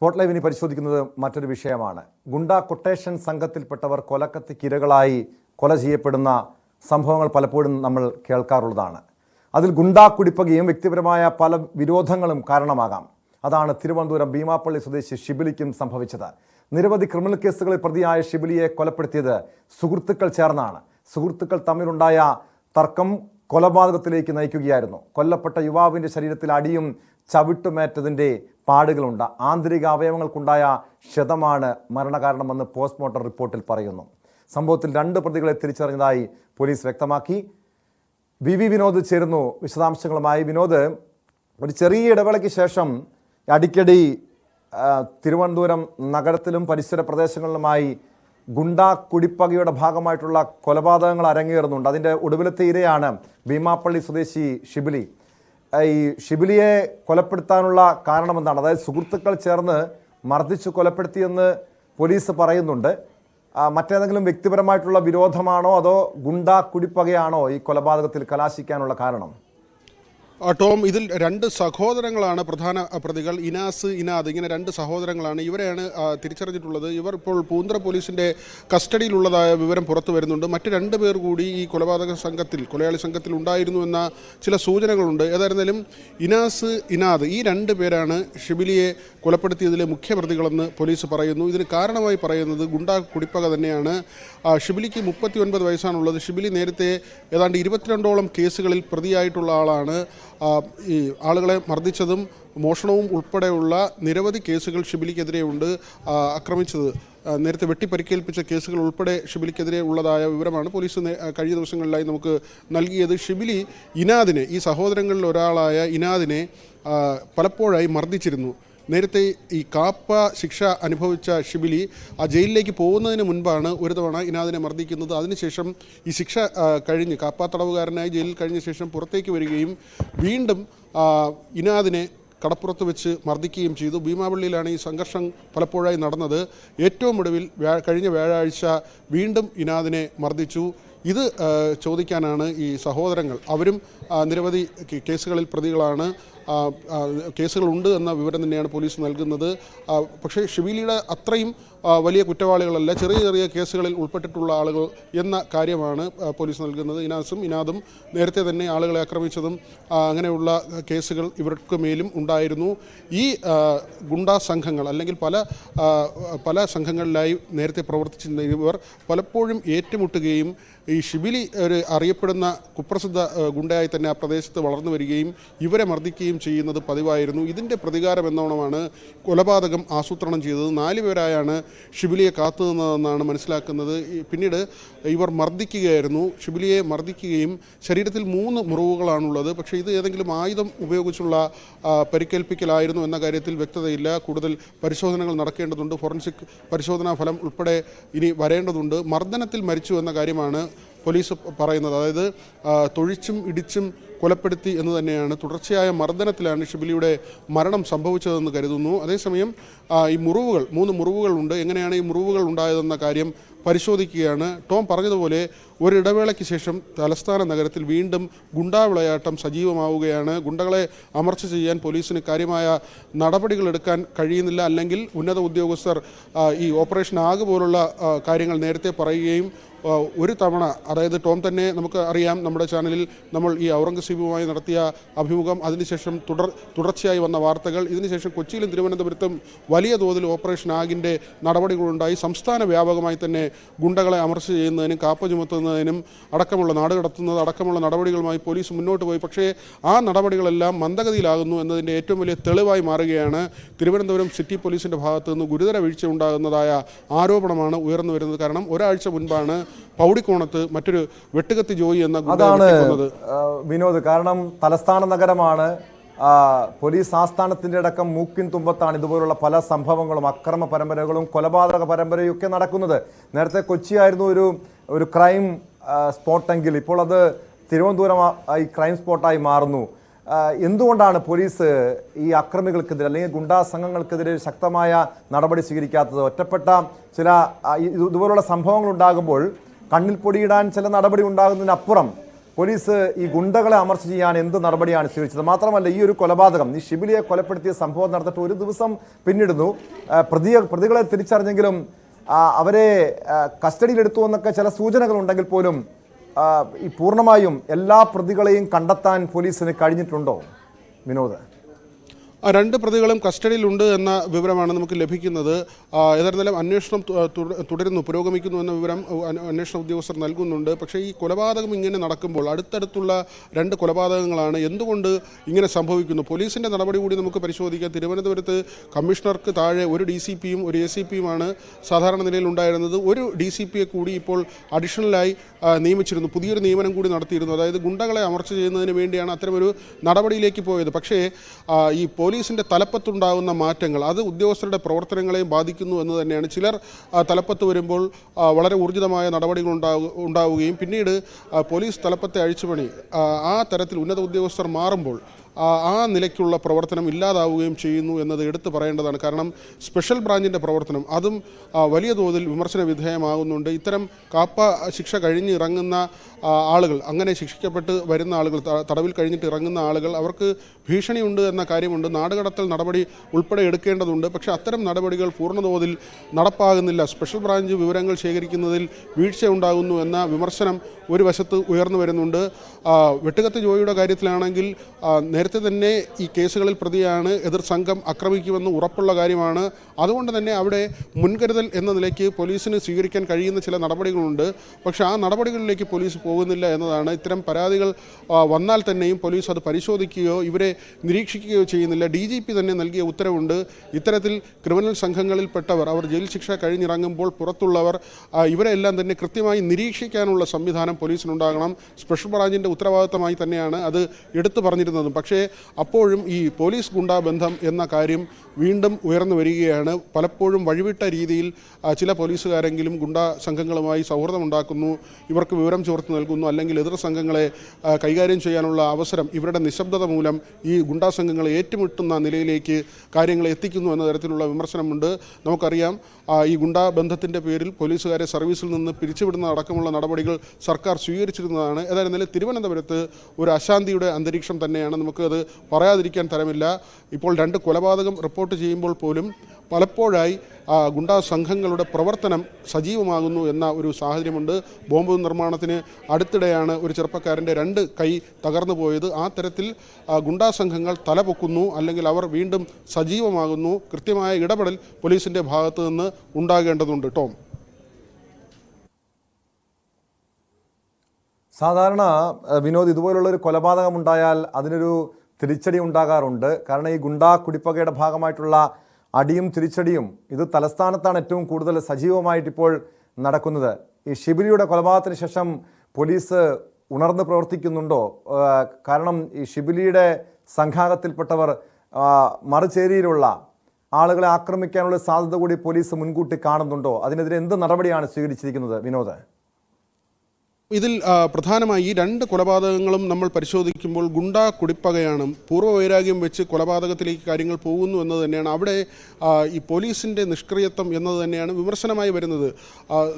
Spot live ഇനി പരിശോധിക്കുന്നത് മറ്റൊരു വിഷയമാണ്. ഗുണ്ടാ കൊട്ടേഷൻ സംഘത്തിൽപ്പെട്ടവർ കൊലക്കത്തിക്കിരകളായി കൊല ചെയ്യപ്പെടുന്ന സംഭവങ്ങൾ പലപ്പോഴും നമ്മൾ കേൾക്കാറുള്ളതാണ്. അതിൽ ഗുണ്ടാ കുടിപ്പകയും വ്യക്തിപരമായ പല വിരോധങ്ങളും കാരണമാകാം. അതാണ് തിരുവനന്തപുരം ഭീമാപ്പള്ളി സ്വദേശി ഷിബിലിക്കും സംഭവിച്ചത്. നിരവധി ക്രിമിനൽ കേസുകളിൽ പ്രതിയായ ഷിബിലിയെ കൊലപ്പെടുത്തിയത് സുഹൃത്തുക്കൾ ചേർന്നാണ്. സുഹൃത്തുക്കൾ തമ്മിലുണ്ടായ തർക്കം കൊലപാതകത്തിലേക്ക് നയിക്കുകയായിരുന്നു. കൊല്ലപ്പെട്ട യുവാവിൻ്റെ ശരീരത്തിൽ അടിയും ചവിട്ടുമേറ്റതിൻ്റെ പാടുകളുണ്ട്. ആന്തരിക അവയവങ്ങൾക്കുണ്ടായ ക്ഷതമാണ് മരണകാരണമെന്ന് പോസ്റ്റ്മോർട്ടം റിപ്പോർട്ടിൽ പറയുന്നു. സംഭവത്തിൽ 2 പ്രതികളെ തിരിച്ചറിഞ്ഞതായി പോലീസ് വ്യക്തമാക്കി. വി വിനോദ് ചേരുന്നു വിശദാംശങ്ങളുമായി. വിനോദ്, ഒരു ചെറിയ ഇടവേളയ്ക്ക് ശേഷം അടിക്കടി തിരുവനന്തപുരം നഗരത്തിലും പരിസര പ്രദേശങ്ങളിലുമായി ഗുണ്ടാ കുടിപ്പകയുടെ ഭാഗമായിട്ടുള്ള കൊലപാതകങ്ങൾ അരങ്ങേറുന്നുണ്ട്. അതിൻ്റെ ഒടുവിലത്തെ ഇരയാണ് ഭീമാപ്പള്ളി സ്വദേശി ഷിബിലി. ഈ ഷിബിലിയെ കൊലപ്പെടുത്താനുള്ള കാരണം എന്താണ്? അതായത് സുഹൃത്തുക്കൾ ചേർന്ന് മർദ്ദിച്ച് കൊലപ്പെടുത്തിയെന്ന് പോലീസ് പറയുന്നുണ്ട്. മറ്റേതെങ്കിലും വ്യക്തിപരമായിട്ടുള്ള വിരോധമാണോ അതോ ഗുണ്ടാ കുടിപ്പകയാണോ ഈ കൊലപാതകത്തിൽ കലാശിക്കാനുള്ള കാരണം? ടോം, ഇതിൽ 2 സഹോദരങ്ങളാണ് പ്രധാന പ്രതികൾ. ഇനാസ്, ഇനാദ്, ഇങ്ങനെ 2 സഹോദരങ്ങളാണ്. ഇവരെയാണ് തിരിച്ചറിഞ്ഞിട്ടുള്ളത്. ഇവർ ഇപ്പോൾ പൂന്തറ പോലീസിൻ്റെ കസ്റ്റഡിയിലുള്ളതായ വിവരം പുറത്തു വരുന്നുണ്ട്. മറ്റ് 2 പേർ കൂടി ഈ കൊലയാളി സംഘത്തിൽ ഉണ്ടായിരുന്നു എന്ന ചില സൂചനകളുണ്ട്. ഏതായിരുന്നാലും ഇനാസ്, ഇനാദ് ഈ 2 പേരാണ് ഷിബിലിയെ കൊലപ്പെടുത്തിയതിലെ മുഖ്യപ്രതികളെന്ന് പോലീസ് പറയുന്നു. ഇതിന് കാരണമായി പറയുന്നത് ഗുണ്ടാ കുടിപ്പക തന്നെയാണ്. ഷിബിലിക്ക് 39 വയസ്സാണുള്ളത്. ഷിബിലി നേരത്തെ ഏതാണ്ട് 22ഓളം കേസുകളിൽ പ്രതിയായിട്ടുള്ള ആളാണ്. ഈ ആളുകളെ മർദ്ദിച്ചതും മോഷണവും ഉൾപ്പെടെയുള്ള നിരവധി കേസുകൾ ഷിബിലിക്കെതിരെ ഉണ്ട്. ആക്രമിച്ചത്, നേരത്തെ വെട്ടിപ്പരിക്കേൽപ്പിച്ച കേസുകൾ ഉൾപ്പെടെ ഷിബിലിക്കെതിരെ ഉള്ളതായ വിവരമാണ് പോലീസ് കഴിഞ്ഞ ദിവസങ്ങളിലായി നമുക്ക് നൽകിയത്. ഷിബിലി ഇനാദിനെ, ഈ സഹോദരങ്ങളിൽ ഒരാളായ ഇനാദിനെ പലപ്പോഴായി മർദ്ദിച്ചിരുന്നു. നേരത്തെ ഈ കാപ്പ ശിക്ഷ അനുഭവിച്ച ഷിബിലി ജയിലിലേക്ക് പോകുന്നതിന് മുൻപാണ് ഒരു തവണ ഇനാദിനെ മർദ്ദിക്കുന്നത്. അതിനുശേഷം ഈ ശിക്ഷ കഴിഞ്ഞ് കാപ്പ തടവുകാരനായി ജയിലിൽ കഴിഞ്ഞ ശേഷം പുറത്തേക്ക് വരികയും വീണ്ടും ഇനാദിനെ കടപ്പുറത്ത് വെച്ച് മർദ്ദിക്കുകയും ചെയ്തു. ഭീമാപള്ളിയിലാണ് ഈ സംഘർഷം പലപ്പോഴായി നടന്നത്. ഏറ്റവും ഒടുവിൽ കഴിഞ്ഞ വ്യാഴാഴ്ച വീണ്ടും ഇനാദിനെ മർദ്ദിച്ചു. ഇത് ചോദിക്കാനാണ് ഈ സഹോദരങ്ങൾ. അവരും നിരവധി കേസുകളിൽ പ്രതികളാണ്. കേസുകളുണ്ട് എന്ന വിവരം തന്നെയാണ് പോലീസ് നൽകുന്നത്. പക്ഷേ ഷിബിലിയുടെ അത്രയും വലിയ കുറ്റവാളികളല്ല, ചെറിയ ചെറിയ കേസുകളിൽ ഉൾപ്പെട്ടിട്ടുള്ള ആളുകൾ എന്ന കാര്യമാണ് പോലീസ് നൽകുന്നത്. ഇനാസും ഇനാദും നേരത്തെ തന്നെ ആളുകളെ ആക്രമിച്ചതും അങ്ങനെയുള്ള കേസുകൾ ഇവർക്ക് മേലും ഉണ്ടായിരുന്നു. ഈ ഗുണ്ടാ സംഘങ്ങൾ അല്ലെങ്കിൽ പല സംഘങ്ങളിലായി നേരത്തെ പ്രവർത്തിച്ചിരുന്ന ഇവർ പലപ്പോഴും ഏറ്റുമുട്ടുകയും ഈ ഷിബിലി ഒരു അറിയപ്പെടുന്ന കുപ്രസിദ്ധ ഗുണ്ടയായി തന്നെ ആ പ്രദേശത്ത് വളർന്നു വരികയും ഇവരെ മർദ്ദിക്കുകയും ചെയ്യുന്നത് പതിവായിരുന്നു. ഇതിൻ്റെ പ്രതികാരം എന്നോണമാണ് കൊലപാതകം ആസൂത്രണം ചെയ്തത്. 4 പേരായാണ് ഷിബിലിയെ കാത്തുനിന്നതെന്നാണ് മനസ്സിലാക്കുന്നത്. പിന്നീട് ഇവർ മർദ്ദിക്കുകയായിരുന്നു. ഷിബിലിയെ മർദ്ദിക്കുകയും ശരീരത്തിൽ 3 മുറിവുകളാണുള്ളത്. പക്ഷേ ഇത് ഏതെങ്കിലും ആയുധം ഉപയോഗിച്ചുള്ള പരിക്കേൽപ്പിക്കലായിരുന്നു എന്ന കാര്യത്തിൽ വ്യക്തതയില്ല. കൂടുതൽ പരിശോധനകൾ നടക്കേണ്ടതുണ്ട്. ഫോറൻസിക് പരിശോധനാ ഫലം ഉൾപ്പെടെ ഇനി വരേണ്ടതുണ്ട്. മർദ്ദനത്തിൽ മരിച്ചു എന്ന കാര്യമാണ് പോലീസ് പറയുന്നത്. അതായത് തൊഴിച്ചും ഇടിച്ചും കൊലപ്പെടുത്തി എന്ന് തന്നെയാണ്. തുടർച്ചയായ മർദ്ദനത്തിലാണ് ഷിബിലിയുടെ മരണം സംഭവിച്ചതെന്ന് കരുതുന്നു. അതേസമയം ഈ മുറിവുകൾ 3 മുറിവുകളുണ്ട്. എങ്ങനെയാണ് ഈ മുറിവുകൾ ഉണ്ടായതെന്ന കാര്യം പരിശോധിക്കുകയാണ്. ടോം പറഞ്ഞതുപോലെ ഒരിടവേളയ്ക്ക് ശേഷം തലസ്ഥാന നഗരത്തിൽ വീണ്ടും ഗുണ്ടാ വിളയാട്ടം സജീവമാവുകയാണ്. ഗുണ്ടകളെ അമർച്ച ചെയ്യാൻ പോലീസിന് കാര്യമായ നടപടികൾ എടുക്കാൻ കഴിയുന്നില്ല. അല്ലെങ്കിൽ ഉന്നത ഉദ്യോഗസ്ഥർ ഈ ഓപ്പറേഷൻ ആഗ് പോലുള്ള കാര്യങ്ങൾ നേരത്തെ പറയുകയും ഒരു തവണ, അതായത് ടോം തന്നെ നമുക്ക് അറിയാം, നമ്മുടെ ചാനലിൽ നമ്മൾ ഈ ഔറംഗസീബുമായി നടത്തിയ അഭിമുഖം, അതിനുശേഷം തുടർച്ചയായി വന്ന വാർത്തകൾ, ഇതിനുശേഷം കൊച്ചിയിലും തിരുവനന്തപുരത്തും വലിയ തോതിൽ ഓപ്പറേഷൻ ആഗിൻ്റെ നടപടികളുണ്ടായി. സംസ്ഥാന വ്യാപകമായി തന്നെ ഗുണ്ടകളെ അമർച്ച ചെയ്യുന്നതിനും കാപ്പ ചുമത്തുന്നതിനും നാട് കടത്തുന്നത് അടക്കമുള്ള നടപടികളുമായി പോലീസ് മുന്നോട്ട് പോയി. പക്ഷേ ആ നടപടികളെല്ലാം മന്ദഗതിയിലാകുന്നു എന്നതിൻ്റെ ഏറ്റവും വലിയ തെളിവായി മാറുകയാണ് തിരുവനന്തപുരം സിറ്റി പോലീസിൻ്റെ ഭാഗത്തു നിന്ന് ഗുരുതര വീഴ്ച ഉണ്ടാകുന്നതായ ആരോപണമാണ് ഉയർന്നു വരുന്നത്. കാരണം ഒരാഴ്ച മുൻപാണ് പൗടിക്കോണത്ത് മറ്റൊരു വെട്ടുകത്തി ജോയി എന്ന വിനോദ്. കാരണം തലസ്ഥാന നഗരമാണ്, പോലീസ് ആസ്ഥാനത്തിൻ്റെ അടക്കം മൂക്കിൻ തുമ്പത്താണ് ഇതുപോലുള്ള പല സംഭവങ്ങളും, അക്രമ പരമ്പരകളും കൊലപാതക പരമ്പരയും ഒക്കെ നടക്കുന്നത്. നേരത്തെ കൊച്ചിയായിരുന്നു ഒരു ക്രൈം സ്പോട്ടെങ്കിൽ ഇപ്പോൾ അത് തിരുവനന്തപുരം ഈ ക്രൈം സ്പോട്ടായി മാറുന്നു. എന്തുകൊണ്ടാണ് പോലീസ് ഈ അക്രമികൾക്കെതിരെ അല്ലെങ്കിൽ ഗുണ്ടാ സംഘങ്ങൾക്കെതിരെ ശക്തമായ നടപടി സ്വീകരിക്കാത്തത്? ഒറ്റപ്പെട്ട ചില ഇതുപോലുള്ള സംഭവങ്ങൾ ഉണ്ടാകുമ്പോൾ കണ്ണിൽ പൊടിയിടാൻ ചില നടപടി ഉണ്ടാകുന്നതിനപ്പുറം പോലീസ് ഈ ഗുണ്ടകളെ അമർച്ച ചെയ്യാൻ എന്ത് നടപടിയാണ് സ്വീകരിച്ചത്? മാത്രമല്ല, ഈ ഒരു കൊലപാതകം, ഈ ഷിബിലിയെ കൊലപ്പെടുത്തിയ സംഭവം നടന്നിട്ട് ഒരു ദിവസം പിന്നിടുന്നു. പ്രതികളെ തിരിച്ചറിഞ്ഞെങ്കിലും അവരെ കസ്റ്റഡിയിലെടുത്തു എന്നൊക്കെ ചില സൂചനകൾ ഉണ്ടെങ്കിൽ പോലും ഈ പൂർണ്ണമായും എല്ലാ പ്രതികളെയും കണ്ടെത്താൻ പോലീസിന് കഴിഞ്ഞിട്ടുണ്ടോ വിനോദ്? രണ്ട് പ്രതികളും കസ്റ്റഡിയിലുണ്ട് എന്ന വിവരമാണ് നമുക്ക് ലഭിക്കുന്നത്. ഏതായിരുന്നാലും അന്വേഷണം തുടരുന്നു, പുരോഗമിക്കുന്നു എന്ന വിവരം അന്വേഷണ ഉദ്യോഗസ്ഥർ നൽകുന്നുണ്ട്. പക്ഷേ ഈ കൊലപാതകം ഇങ്ങനെ നടക്കുമ്പോൾ, അടുത്തടുത്തുള്ള രണ്ട് കൊലപാതകങ്ങളാണ്, എന്തുകൊണ്ട് ഇങ്ങനെ സംഭവിക്കുന്നു? പോലീസിൻ്റെ നടപടി കൂടി നമുക്ക് പരിശോധിക്കാം. തിരുവനന്തപുരത്ത് കമ്മീഷണർക്ക് താഴെ ഒരു DCPയും ഒരു ACPയുമാണ് സാധാരണ നിലയിൽ ഉണ്ടായിരുന്നത്. ഒരു DCPയെ കൂടി ഇപ്പോൾ അഡീഷണലായി നിയമിച്ചിരുന്നു. പുതിയൊരു നിയമനം കൂടി നടത്തിയിരുന്നു. അതായത് ഗുണ്ടകളെ അമർച്ച ചെയ്യുന്നതിന് വേണ്ടിയാണ് അത്തരമൊരു നടപടിയിലേക്ക് പോയത്. പക്ഷേ ഈ പോലീസിൻ്റെ തലപ്പത്തുണ്ടാകുന്ന മാറ്റങ്ങൾ അത് ഉദ്യോഗസ്ഥരുടെ പ്രവർത്തനങ്ങളെയും ബാധിക്കുന്നു എന്ന് തന്നെയാണ്. ചിലർ തലപ്പത്ത് വരുമ്പോൾ വളരെ ഊർജിതമായ നടപടികൾ ഉണ്ടാവുകയും പിന്നീട് പോലീസ് തലപ്പത്തെ അഴിച്ചുപണി ആ തരത്തിൽ ഉന്നത ഉദ്യോഗസ്ഥർ മാറുമ്പോൾ ആ നിലയ്ക്കുള്ള പ്രവർത്തനം ഇല്ലാതാവുകയും ചെയ്യുന്നു എന്നത് എടുത്തു പറയേണ്ടതാണ്. കാരണം സ്പെഷ്യൽ ബ്രാഞ്ചിൻ്റെ പ്രവർത്തനം അതും വലിയ തോതിൽ വിമർശന വിധേയമാകുന്നുണ്ട്. ഇത്തരം കാപ്പ ശിക്ഷ കഴിഞ്ഞ് ഇറങ്ങുന്ന ആളുകൾ, അങ്ങനെ ശിക്ഷിക്കപ്പെട്ട് വരുന്ന ആളുകൾ, തടവിൽ കഴിഞ്ഞിട്ട് ഇറങ്ങുന്ന ആളുകൾ, അവർക്ക് ഭീഷണിയുണ്ട് എന്ന കാര്യമുണ്ട്. നാടുകടത്തൽ നടപടി ഉൾപ്പെടെ എടുക്കേണ്ടതുണ്ട്. പക്ഷേ അത്തരം നടപടികൾ പൂർണ്ണതോതിൽ നടപ്പാകുന്നില്ല. സ്പെഷ്യൽ ബ്രാഞ്ച് വിവരങ്ങൾ ശേഖരിക്കുന്നതിൽ വീഴ്ചയുണ്ടാകുന്നു എന്ന വിമർശനം ഒരു വശത്ത് ഉയർന്നു വരുന്നുണ്ട്. വെട്ടുകത്ത് ജോയിയുടെ കാര്യത്തിലാണെങ്കിൽ നേരത്തെ തന്നെ ഈ കേസുകളിൽ പ്രതിയാണ്, എതിർ സംഘം ആക്രമിക്കുമെന്ന് ഉറപ്പുള്ള കാര്യമാണ്. അതുകൊണ്ട് തന്നെ അവിടെ മുൻകരുതൽ എന്ന നിലയ്ക്ക് പോലീസിന് സ്വീകരിക്കാൻ കഴിയുന്ന ചില നടപടികളുണ്ട്. പക്ഷേ ആ നടപടികളിലേക്ക് പോലീസ് പോകുന്നില്ല എന്നതാണ്. ഇത്തരം പരാതികൾ വന്നാൽ തന്നെയും പോലീസ് അത് പരിശോധിക്കുകയോ ഇവരെ നിരീക്ഷിക്കുകയോ ചെയ്യുന്നില്ല. DGP തന്നെ നൽകിയ ഉത്തരവുണ്ട്. ഇത്തരത്തിൽ ക്രിമിനൽ സംഘങ്ങളിൽപ്പെട്ടവർ, അവർ ജയിൽ ശിക്ഷ കഴിഞ്ഞിറങ്ങുമ്പോൾ പുറത്തുള്ളവർ, ഇവരെല്ലാം തന്നെ കൃത്യമായി നിരീക്ഷിക്കാനുള്ള സംവിധാനം പോലീസിനുണ്ടാകണം. സ്പെഷ്യൽ ബ്രാഞ്ചിൻ്റെ ഉത്തരവാദിത്തമായി തന്നെയാണ് അത് എടുത്തു പറഞ്ഞിരുന്നതും. പക്ഷേ അപ്പോഴും ഈ പോലീസ് ഗുണ്ടാ ബന്ധം എന്ന കാര്യം വീണ്ടും ഉയർന്നു വരികയാണ്. പലപ്പോഴും വഴിവിട്ട രീതിയിൽ ചില പോലീസുകാരെങ്കിലും ഗുണ്ടാ സംഘങ്ങളുമായി സൗഹൃദമുണ്ടാക്കുന്നു, ഇവർക്ക് വിവരം ചോർത്ത് നൽകുന്നു, അല്ലെങ്കിൽ എതിർ സംഘങ്ങളെ കൈകാര്യം ചെയ്യാനുള്ള അവസരം ഇവരുടെ നിശബ്ദത മൂലം ഈ ഗുണ്ടാ സംഘങ്ങളെ ഏറ്റുമുട്ടുന്ന നിലയിലേക്ക് കാര്യങ്ങളെ എത്തിക്കുന്നു എന്ന തരത്തിലുള്ള വിമർശനമുണ്ട്. നമുക്കറിയാം ഈ ഗുണ്ടാ ബന്ധത്തിൻ്റെ പേരിൽ പോലീസുകാരെ സർവീസിൽ നിന്ന് പിരിച്ചുവിടുന്ന അടക്കമുള്ള നടപടികൾ സർക്കാർ സ്വീകരിച്ചിരുന്നതാണ്. ഏതായിരുന്നാലും തിരുവനന്തപുരത്ത് ഒരു അശാന്തിയുടെ അന്തരീക്ഷം തന്നെയാണ്. നമുക്കത് പറയാതിരിക്കാൻ തരമില്ല. ഇപ്പോൾ 2 കൊലപാതകം റിപ്പോർട്ട് ചെയ്യുമ്പോൾ പോലും പലപ്പോഴായി ഗുണ്ടാ സംഘങ്ങളുടെ പ്രവർത്തനം സജീവമാകുന്നു എന്ന ഒരു സാഹചര്യമുണ്ട്. ബോംബ് നിർമ്മാണത്തിന് അടുത്തിടെയാണ് ഒരു ചെറുപ്പക്കാരൻ്റെ 2 കൈ തകർന്നു പോയത്. ആ തരത്തിൽ ഗുണ്ടാ സംഘങ്ങൾ തലപൊക്കുന്നു, അല്ലെങ്കിൽ അവർ വീണ്ടും സജീവമാകുന്നു. കൃത്യമായ ഇടപെടൽ പോലീസിൻ്റെ ഭാഗത്തു നിന്ന് ഉണ്ടാകേണ്ടതുണ്ട്. ടോം, സാധാരണ വിനോദ്, ഇതുപോലുള്ളൊരു കൊലപാതകം ഉണ്ടായാൽ അതിനൊരു തിരിച്ചടി ഉണ്ടാകാറുണ്ട്. കാരണം ഈ ഗുണ്ടാ കുടിപ്പകയുടെ ഭാഗമായിട്ടുള്ള അടിയും തിരിച്ചടിയും ഇത് തലസ്ഥാനത്താണ് ഏറ്റവും കൂടുതൽ സജീവമായിട്ട് ഇപ്പോൾ നടക്കുന്നത്. ഈ ഷിബിലിയുടെ കൊലപാതകത്തിന് ശേഷം പോലീസ് ഉണർന്ന് പ്രവർത്തിക്കുന്നുണ്ടോ? കാരണം ഈ ഷിബിലിയുടെ സംഘാതത്തിൽപ്പെട്ടവർ മറുചേരിയിലുള്ള ആളുകളെ ആക്രമിക്കാനുള്ള സാധ്യത കൂടി പോലീസ് മുൻകൂട്ടി കാണുന്നുണ്ടോ? അതിനെതിരെ എന്ത് നടപടിയാണ് സ്വീകരിച്ചിരിക്കുന്നത് വിനോദ്? ഇതിൽ പ്രധാനമായി ഈ 2 കൊലപാതകങ്ങളും നമ്മൾ പരിശോധിക്കുമ്പോൾ ഗുണ്ടാ കുടിപ്പകയാണ്. പൂർവ്വവൈരാഗ്യം വെച്ച് കൊലപാതകത്തിലേക്ക് കാര്യങ്ങൾ പോകുന്നു എന്നത് തന്നെയാണ്. അവിടെ ഈ പോലീസിൻ്റെ നിഷ്ക്രിയത്വം എന്നത് തന്നെയാണ് വിമർശനമായി വരുന്നത്.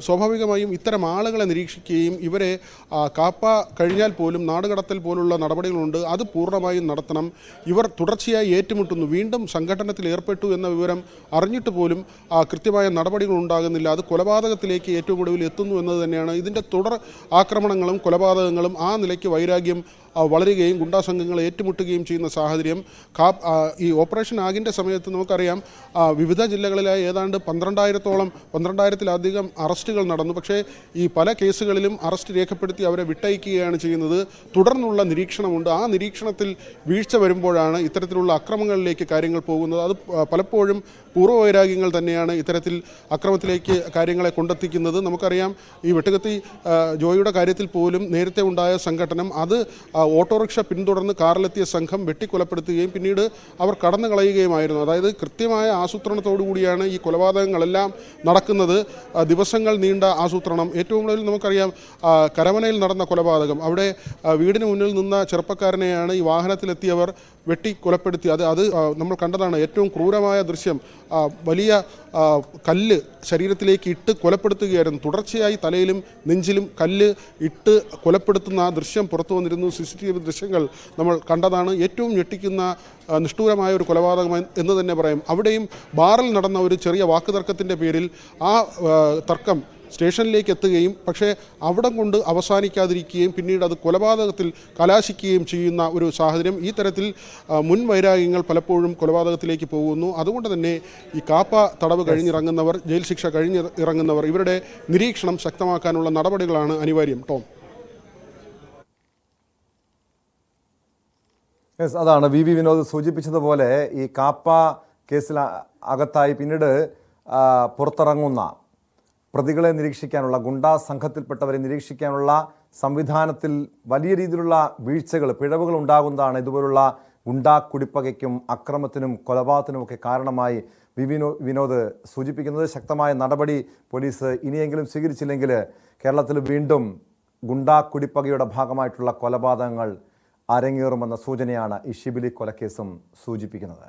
സ്വാഭാവികമായും ഇത്തരം ആളുകളെ നിരീക്ഷിക്കുകയും ഇവരെ കാപ്പ കഴിഞ്ഞാൽ പോലും നാടുകടത്തൽ പോലുള്ള നടപടികളുണ്ട്, അത് പൂർണ്ണമായും നടത്തണം. ഇവർ തുടർച്ചയായി ഏറ്റുമുട്ടുന്നു, വീണ്ടും സംഘടനത്തിൽ ഏർപ്പെട്ടു എന്ന വിവരം അറിഞ്ഞിട്ട് പോലും കൃത്യമായ നടപടികൾ ഉണ്ടാകുന്നില്ല. അത് കൊലപാതകത്തിലേക്ക് ഏറ്റവും ഒടുവിൽ എത്തുന്നു എന്നത് തന്നെയാണ്. ഇതിൻ്റെ തുടർ ആക്രമണങ്ങളും കൊലപാതകങ്ങളും ആ നിലയ്ക്ക് വൈരാഗ്യം വളരുകയും ഗുണ്ടാ സംഘങ്ങളെ ഏറ്റുമുട്ടുകയും ചെയ്യുന്ന സാഹചര്യം. ഈ ഓപ്പറേഷൻ ആഗിൻ്റെ സമയത്ത് നമുക്കറിയാം വിവിധ ജില്ലകളിലായി ഏതാണ്ട് 12,000-12,000-ലധികം അറസ്റ്റുകൾ നടന്നു. പക്ഷേ ഈ പല കേസുകളിലും അറസ്റ്റ് രേഖപ്പെടുത്തി അവരെ വിട്ടയക്കുകയാണ് ചെയ്യുന്നത്. തുടർന്നുള്ള നിരീക്ഷണമുണ്ട്. ആ നിരീക്ഷണത്തിൽ വീഴ്ച വരുമ്പോഴാണ് ഇത്തരത്തിലുള്ള അക്രമങ്ങളിലേക്ക് കാര്യങ്ങൾ പോകുന്നത്. അത് പലപ്പോഴും പൂർവ്വവൈരാഗ്യങ്ങൾ തന്നെയാണ് ഇത്തരത്തിൽ അക്രമത്തിലേക്ക് കാര്യങ്ങളെ കൊണ്ടെത്തിക്കുന്നത്. നമുക്കറിയാം ഈ വെട്ടുകത്തി ജോയിയുടെ കാര്യത്തിൽ പോലും നേരത്തെ ഉണ്ടായ സംഘടനം, അത് ഓട്ടോറിക്ഷ പിന്തുടർന്ന് കാറിലെത്തിയ സംഘം വെട്ടിക്കൊലപ്പെടുത്തുകയും പിന്നീട് അവർ കടന്നു കളയുകയുമായിരുന്നു. അതായത് കൃത്യമായ ആസൂത്രണത്തോടു കൂടിയാണ് ഈ കൊലപാതകങ്ങളെല്ലാം നടക്കുന്നത്. ദിവസങ്ങൾ നീണ്ട ആസൂത്രണം. ഏറ്റവും കൂടുതൽ നമുക്കറിയാം കരമനയിൽ നടന്ന കൊലപാതകം. അവിടെ വീടിന് മുന്നിൽ നിന്ന ചെറുപ്പക്കാരനെയാണ് ഈ വാഹനത്തിലെത്തിയവർ വെട്ടി കൊലപ്പെടുത്തി. അത് നമ്മൾ കണ്ടതാണ് ഏറ്റവും ക്രൂരമായ ദൃശ്യം. വലിയ കല്ല് ശരീരത്തിലേക്ക് ഇട്ട് കൊലപ്പെടുത്തുകയായിരുന്നു. തുടർച്ചയായി തലയിലും നെഞ്ചിലും കല്ല് ഇട്ട് കൊലപ്പെടുത്തുന്ന ആ ദൃശ്യം പുറത്തു വന്നിരുന്നു. CCTV ദൃശ്യങ്ങൾ നമ്മൾ കണ്ടതാണ്. ഏറ്റവും ഞെട്ടിക്കുന്ന നിഷ്ഠൂരമായ ഒരു കൊലപാതകം എന്ന് തന്നെ പറയും. അവിടെയും ബാറിൽ നടന്ന ഒരു ചെറിയ വാക്കുതർക്കത്തിൻ്റെ പേരിൽ ആ തർക്കം സ്റ്റേഷനിലേക്ക് എത്തുകയും പക്ഷേ അവിടം കൊണ്ട് അവസാനിക്കാതിരിക്കുകയും പിന്നീട് അത് കൊലപാതകത്തിൽ കലാശിക്കുകയും ചെയ്യുന്ന ഒരു സാഹചര്യം. ഈ തരത്തിൽ മുൻ വൈരാഗ്യങ്ങൾ പലപ്പോഴും കൊലപാതകത്തിലേക്ക് പോകുന്നു. അതുകൊണ്ട് തന്നെ ഈ കാപ്പ തടവ് കഴിഞ്ഞിറങ്ങുന്നവർ, ജയിൽ ശിക്ഷ കഴിഞ്ഞിറങ്ങുന്നവർ, ഇവരുടെ നിരീക്ഷണം ശക്തമാക്കാനുള്ള നടപടികളാണ് അനിവാര്യം. ടോം, അതാണ് വി വിനോദ് സൂചിപ്പിച്ചതുപോലെ ഈ കാപ്പ കേസിൽ അകത്തായി പിന്നീട് പുറത്തിറങ്ങുന്ന പ്രതികളെ നിരീക്ഷിക്കാനുള്ള, ഗുണ്ടാ സംഘത്തിൽപ്പെട്ടവരെ നിരീക്ഷിക്കാനുള്ള സംവിധാനത്തിൽ വലിയ രീതിയിലുള്ള വീഴ്ചകൾ, പിഴവുകൾ ഉണ്ടാകുന്നതാണ് ഇതുപോലുള്ള ഗുണ്ടാ കുടിപ്പകയ്ക്കും അക്രമത്തിനും കൊലപാതകത്തിനുമൊക്കെ കാരണമായി വിനോദ് സൂചിപ്പിക്കുന്നത്. ശക്തമായ നടപടി പോലീസ് ഇനിയെങ്കിലും സ്വീകരിച്ചില്ലെങ്കിൽ കേരളത്തിൽ വീണ്ടും ഗുണ്ടാ കുടിപ്പകയുടെ ഭാഗമായിട്ടുള്ള കൊലപാതകങ്ങൾ അരങ്ങേറുമെന്ന സൂചനയാണ് ഈ ഷിബിലി കൊലക്കേസും സൂചിപ്പിക്കുന്നത്.